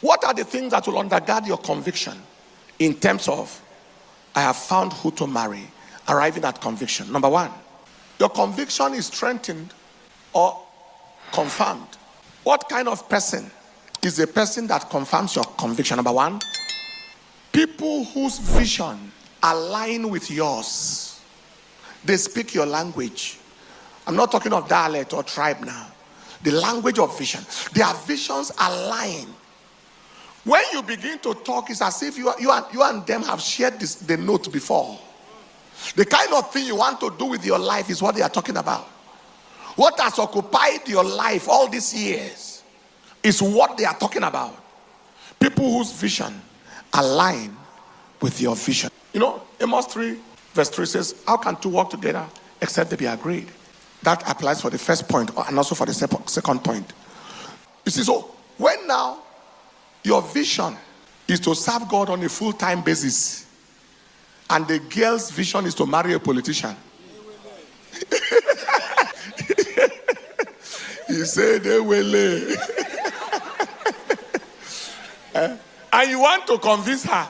What are the things that will undergird your conviction in terms of, I have found who to marry, arriving at conviction? Number one, your conviction is strengthened or confirmed. What kind of person is a person that confirms your conviction? Number one, people whose vision align with yours. They speak your language. I'm not talking of dialect or tribe now. The language of vision. Their visions align. When you begin to talk, it's as if you and them have shared the note before. The kind of thing you want to do with your life is what they are talking about. What has occupied your life all these years is what they are talking about. People whose vision align with your vision. You know, Amos 3 verse 3 says, how can two walk together except they be agreed? That applies for the first point and also for the second point. You see, so when now your vision is to serve God on a full-time basis and the girl's vision is to marry a politician. He said they will. And you want to convince her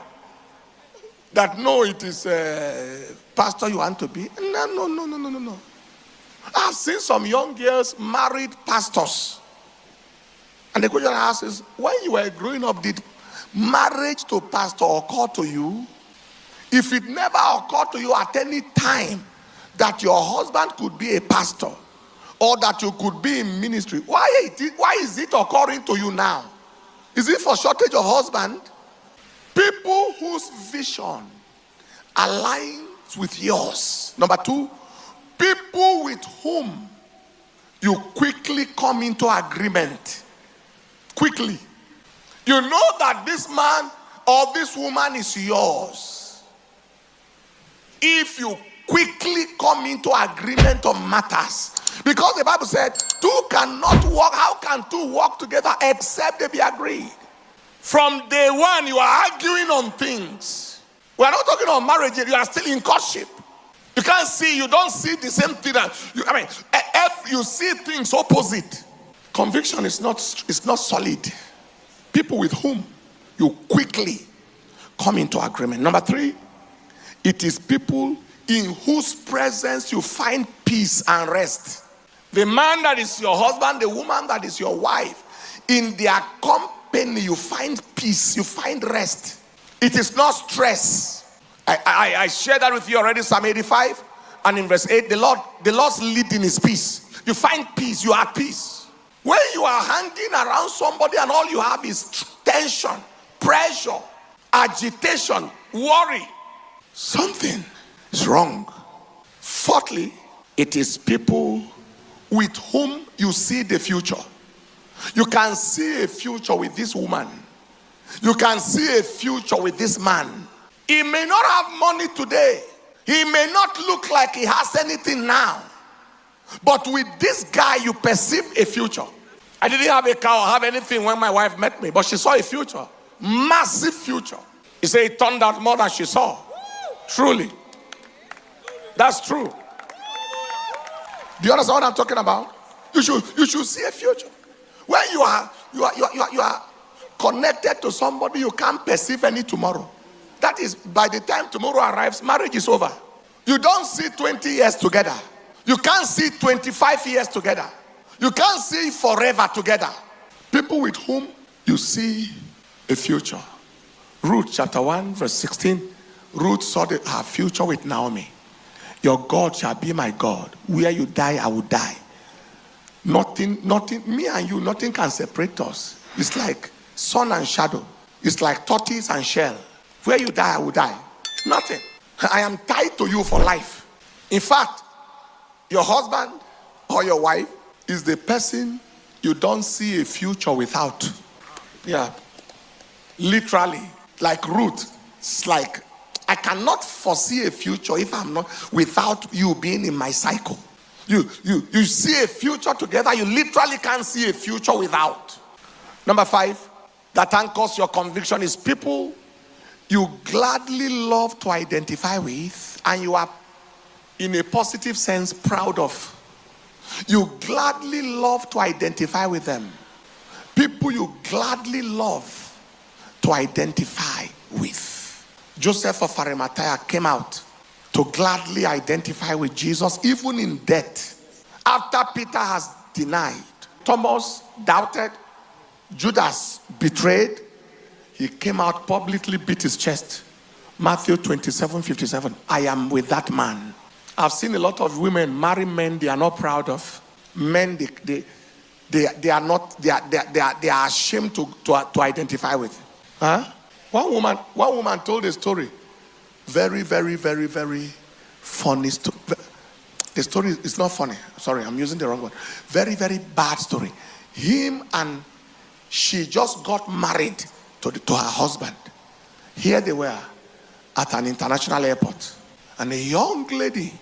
that no, it is pastor you want to be. No. I've seen some young girls married pastors. And the question I ask is, when you were growing up, did marriage to pastor occur to you? If it never occurred to you at any time that your husband could be a pastor or that you could be in ministry, why is it occurring to you now? Is it for shortage of husband? People whose vision aligns with yours. Number two, people with whom you quickly come into agreement. Quickly. You know that this man or this woman is yours. If you quickly come into agreement on matters. Because the Bible said, two cannot walk. How can two walk together except they be agreed? From day one, you are arguing on things. We are not talking about marriage yet. You are still in courtship. You can't see, you don't see the same thing. If you see things opposite. Conviction is not solid. People with whom you quickly come into agreement. Number three, it is people in whose presence you find peace and rest. The man that is your husband, the woman that is your wife, in their company you find peace, you find rest. It is not stress. I shared that with you already, Psalm 85, and in verse 8, the Lord's leading is peace. You find peace, you are at peace. When you are hanging around somebody and all you have is tension, pressure, agitation, worry, something is wrong. Fourthly, it is people with whom you see the future. You can see a future with this woman. You can see a future with this man. He may not have money today. He may not look like he has anything now. But with this guy, you perceive a future. I didn't have a car or have anything when my wife met me, but she saw a future. Massive future. He said it turned out more than she saw. Truly. That's true. Do you understand what I'm talking about? You should see a future. When you are connected to somebody, you can't perceive any tomorrow. That is, by the time tomorrow arrives, marriage is over. You don't see 20 years together. You can't see 25 years together. You can't see forever together. People with whom you see a future. Ruth chapter 1 verse 16. Ruth saw her future with Naomi. Your God shall be my God. Where you die, I will die. Nothing, me and you, nothing can separate us. It's like sun and shadow. It's like tortoise and shell. Where you die, I will die. Nothing. I am tied to you for life. In fact, your husband or your wife is the person you don't see a future without. Yeah. Literally. Like Ruth. It's like, I cannot foresee a future if I'm not without you being in my cycle. You see a future together. You literally can't see a future without. Number 5, that anchors your conviction is people you gladly love to identify with and you are in a positive sense proud of. You gladly love to identify with them. People you gladly love to identify with. Joseph of Arimathea came out to gladly identify with Jesus, even in death. After Peter has denied, Thomas doubted, Judas betrayed, he came out publicly, beat his chest. Matthew 27:57. I am with that man. I've seen a lot of women marry men they are not proud of. Men they are ashamed to identify with. Huh? One woman told a story. Very, very, very, very funny story. The story is not funny. Sorry, I'm using the wrong word. Very, very bad story. Him and she just got married to her husband. Here they were at an international airport. And a young lady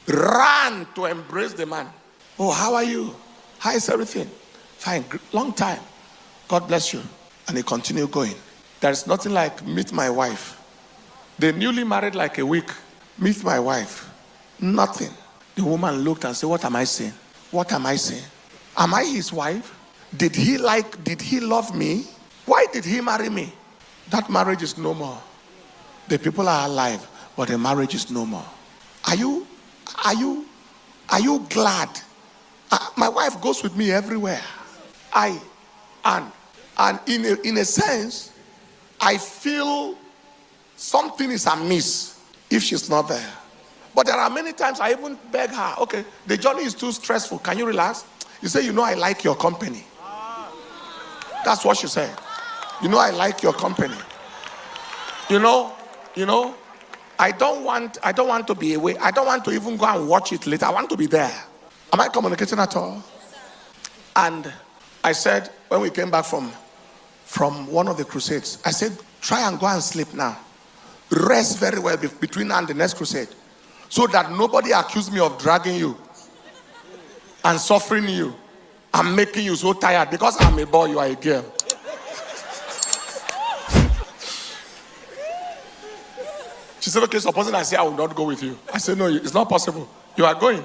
ran to embrace the man. Oh, how are you? How is everything? Fine, long time. God bless you. And he continued going. There's nothing like meet my wife. They newly married like a week. Meet my wife. Nothing. The woman looked and said, what am I saying? What am I saying? Am I his wife? Did he love me? Why did he marry me? That marriage is no more. The people are alive, but the marriage is no more. Are you glad? My wife goes with me everywhere. And in a sense, I feel something is amiss if she's not there. But there are many times I even beg her, okay, the journey is too stressful. Can you relax? You say, I like your company. That's what she said. I like your company. I don't want to be away. I don't want to even go and watch it later. I want to be there. Am I communicating at all? And I said, when we came back from one of the crusades, I said, try and go and sleep now. Rest very well between now and the next crusade, so that nobody accuse me of dragging you and suffering you and making you so tired because I'm a boy, you are a girl. She said, okay, supposing I say I will not go with you. I said, no, it's not possible. You are going.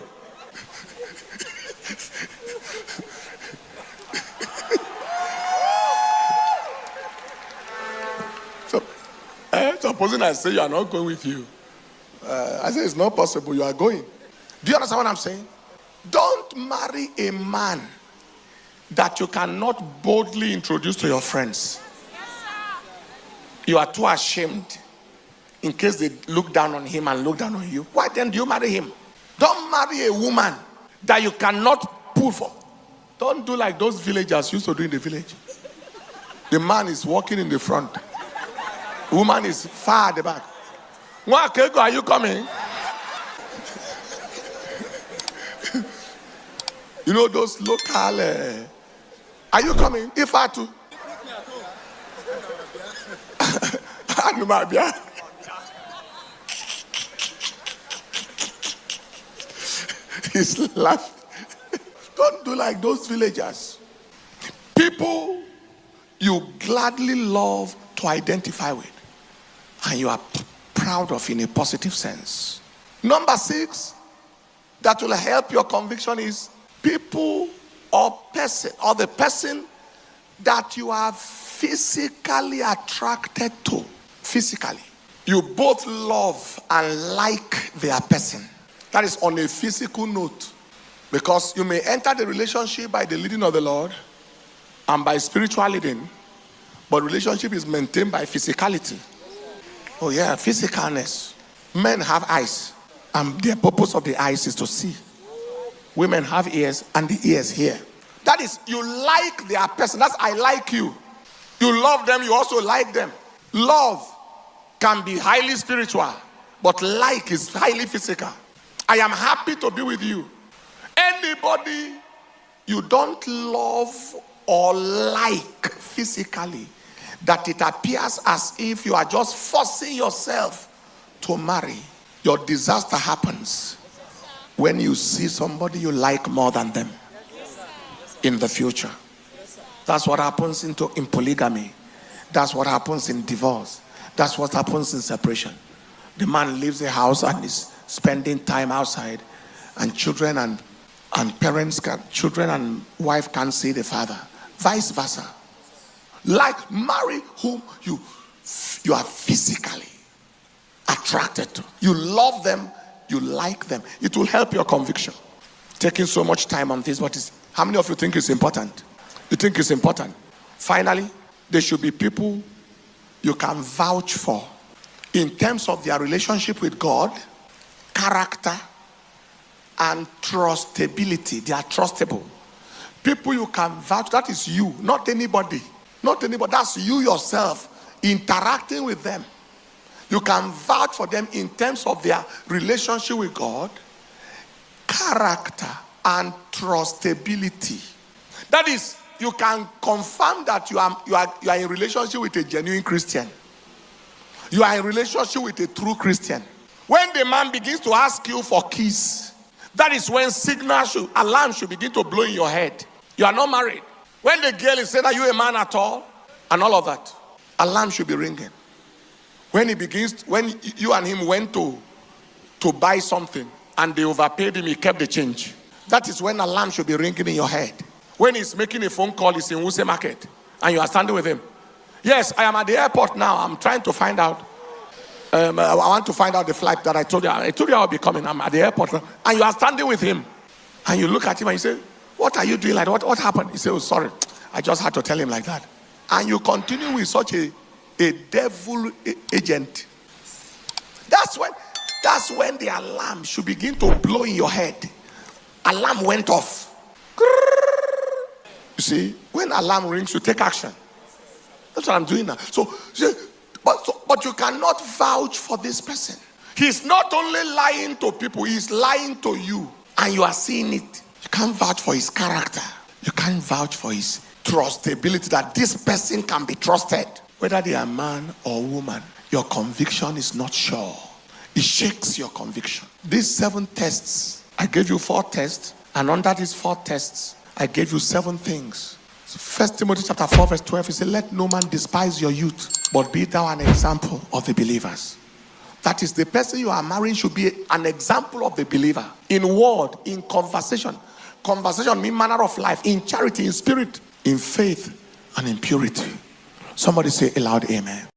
Supposing I say you are not going with you. I said, it's not possible. You are going. Do you understand what I'm saying? Don't marry a man that you cannot boldly introduce to your friends. You are too ashamed in case they look down on him and look down on you. Why then do you marry him? Don't marry a woman that you cannot pull for. Don't do like those villagers used to do in the village. The man is walking in the front. The woman is far at the back. Wakego, are you coming? Those local... are you coming? If I too. He's laughing. Don't do like those villagers. People you gladly love to identify with, and you are proud of in a positive sense. Number 6, that will help your conviction is people or the person that you are physically attracted to. Physically. You both love and like their person. That is on a physical note. Because you may enter the relationship by the leading of the Lord and by spiritual leading, but relationship is maintained by physicality. Oh yeah, physicalness. Men have eyes, and the purpose of the eyes is to see. Women have ears, and the ears hear. That is, you like their person. That's I like you. You love them, you also like them. Love can be highly spiritual, but like is highly physical. I am happy to be with you. Anybody you don't love or like physically, that it appears as if you are just forcing yourself to marry, your disaster happens when you see somebody you like more than them in the future. That's what happens in polygamy. That's what happens in divorce. That's what happens in separation. The man leaves the house and is spending time outside, and children and children and wife can't see the father. Vice versa. Like, marry whom you are physically attracted to. You love them, you like them. It will help your conviction. Taking so much time on this, how many of you think it's important? You think it's important? Finally, there should be people you can vouch for in terms of their relationship with God, character, and trustability. They are trustable. People you can vouch, that is you, not anybody. Not anybody, that's you yourself interacting with them. You can vouch for them in terms of their relationship with God, character, and trustability. That is, you can confirm that you are in relationship with a genuine Christian. You are in relationship with a true Christian. When the man begins to ask you for keys, that is when alarm should begin to blow in your head. You are not married. When the girl is saying, are you a man at all? And all of that, alarm should be ringing. When you and him went to buy something and they overpaid him, he kept the change. That is when alarm should be ringing in your head. When he's making a phone call, he's in Wuse Market, and you are standing with him. Yes, I am at the airport now. I'm trying to find out. I want to find out the flight that I told you. I told you I'll be coming. I'm at the airport now. And you are standing with him. And you look at him and you say, what are you doing like that? What happened? He said, oh, sorry. I just had to tell him like that. And you continue with such a devil agent. That's when the alarm should begin to blow in your head. Alarm went off. You see, when alarm rings, you take action. That's what I'm doing now. But you cannot vouch for this person. He's not only lying to people, he's lying to you. And you are seeing it. You can't vouch for his character. You can't vouch for his trustability, that this person can be trusted. Whether they are man or woman, your conviction is not sure. It shakes your conviction. These 7 tests, I gave you 4 tests. And under these 4 tests, I gave you 7 things. 1 Timothy chapter 4 verse 12, he said, let no man despise your youth, but be thou an example of the believers. That is, the person you are marrying should be an example of the believer. In word, in conversation. Conversation means manner of life, in charity, in spirit, in faith, and in purity. Somebody say aloud, amen.